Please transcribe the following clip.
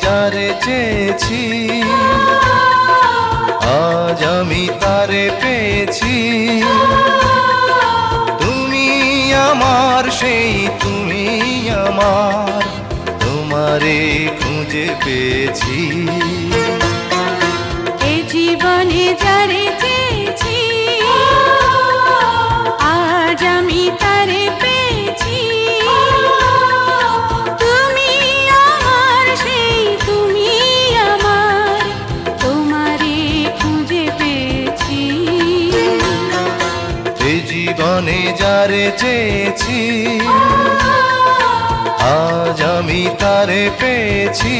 যারে চেয়েছি, আজ আমি তারে পেয়েছি। তুমি আমার সেই তুমি আমার, তোমারে খুঁজে পেয়েছি। এ জীবনে যারে চেয়েছি, আজ আমি তারে পেয়েছি। তুমি আমার সেই তুমি আমার, তোমারে খুঁজে পেয়েছি। এ জীবনে যারে চেয়েছি, আজ আমি তারে পেয়েছি।